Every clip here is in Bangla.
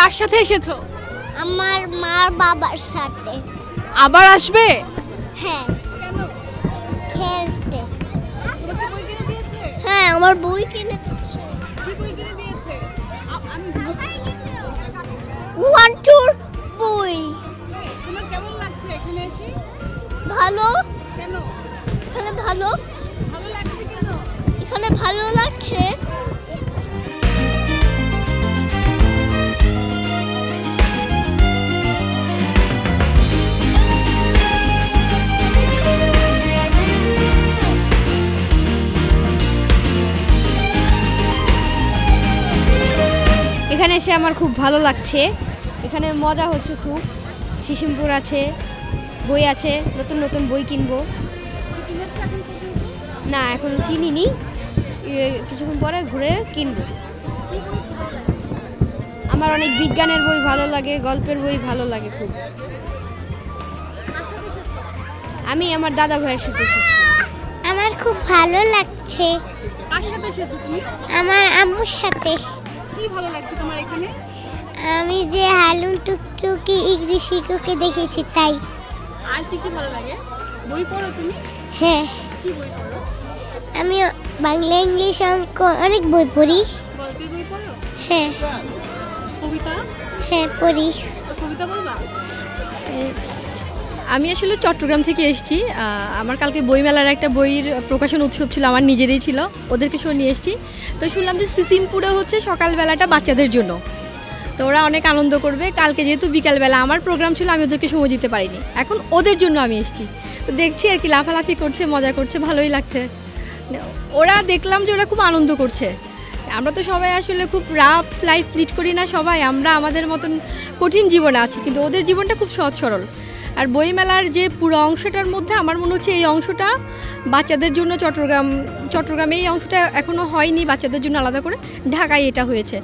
কার সাথে এসেছো? আমার মার বাবার সাথে। আবার আসবে? হ্যাঁ। কেন? খেলতে। তোমাকে বই কিনে দিয়েছে? হ্যাঁ, আমার বই কিনে দিয়েছে। কি বই কিনে দিয়েছে? আমি 1-2 বই। তোমার কেমন লাগছে এখানে এসে? ভালো। কেন? এখানে ভালো। ভালো লাগছে কেন? এখানে ভালো লাগছে। এখানে এসে আমার খুব ভালো লাগছে। এখানে মজা হচ্ছে খুব। সিসিমপুর আছে, বই আছে, নতুন নতুন বই কিনবো। না এখন কিনিনি, কিছুক্ষণ পরে ঘুরে কিনবো। আমার অনেক বিজ্ঞানের বই ভালো লাগে, গল্পের বই ভালো লাগে খুব। আমি আমার দাদা ভাইয়ের সাথে এসেছি। আমার খুব ভালো লাগছে। কার সাথে এসেছো তুমি? আমার আম্মুর সাথে। কি ভালো লাগছে তোমার এখানে? আমি যে হালুম টুকটুকি ইংলিশ শিক্ষককে দেখেছি তাই। আর কি কি ভালো লাগে? বই পড়ো তুমি? হ্যাঁ, কি বই পড়ো? আমি বাংলা ইংলিশ অঙ্ক অনেক বই পড়ি। গল্পের বই পড়ো? হ্যাঁ। কবিতা? হ্যাঁ পড়ি। কবিতা বলবা? আমি আসলে চট্টগ্রাম থেকে এসেছি। আমার কালকে বইমেলার একটা বইয়ের প্রকাশন উৎসব ছিল, আমার নিজেরই ছিল, ওদেরকে সঙ্গে নিয়ে এসেছি। তো শুনলাম যে সিসিমপুরে হচ্ছে সকালবেলাটা বাচ্চাদের জন্য, তো ওরা অনেক আনন্দ করবে। কালকে যেহেতু বিকালবেলা আমার প্রোগ্রাম ছিল, আমি ওদেরকে সময় দিতে পারিনি, এখন ওদের জন্য আমি এসেছি। তো দেখছি আর কি লাফালাফি করছে, মজা করছে, ভালোই লাগছে। ওরা দেখলাম যে ওরা খুব আনন্দ করছে। আমরা তো সবাই আসলে খুব রাফ লাইফ লিড করি না সবাই, আমরা আমাদের মতন কঠিন জীবনে আছি, কিন্তু ওদের জীবনটা খুব সহজ সরল। আর বইমেলার যে পুরো অংশটার মধ্যে আমার মনে হচ্ছে এই অংশটা বাচ্চাদের জন্য চট্টগ্রামে এই অংশটা এখনও হয়নি বাচ্চাদের জন্য আলাদা করে, ঢাকায় এটা হয়েছে।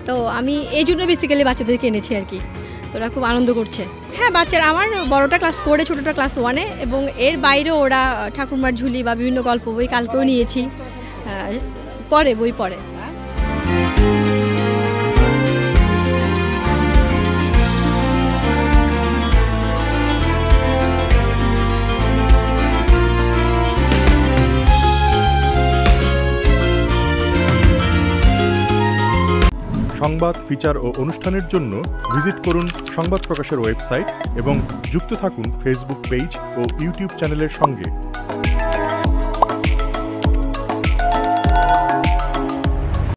তো আমি এই জন্য বেসিক্যালি বাচ্চাদেরকে এনেছি আর কি। তো ওরা খুব আনন্দ করছে। হ্যাঁ, বাচ্চারা আমার বড়টা ক্লাস 4-এ, ছোটোটা ক্লাস 1-এ, এবং এর বাইরেও ওরা ঠাকুরমার ঝুলি বা বিভিন্ন গল্প বই কালকেও নিয়েছি, পড়ে, বই পড়ে। সংবাদ, ফিচার ও অনুষ্ঠানের জন্য ভিজিট করুন সংবাদ প্রকাশের ওয়েবসাইট এবং যুক্ত থাকুন ফেসবুক পেজ ও ইউটিউব চ্যানেলের সঙ্গে।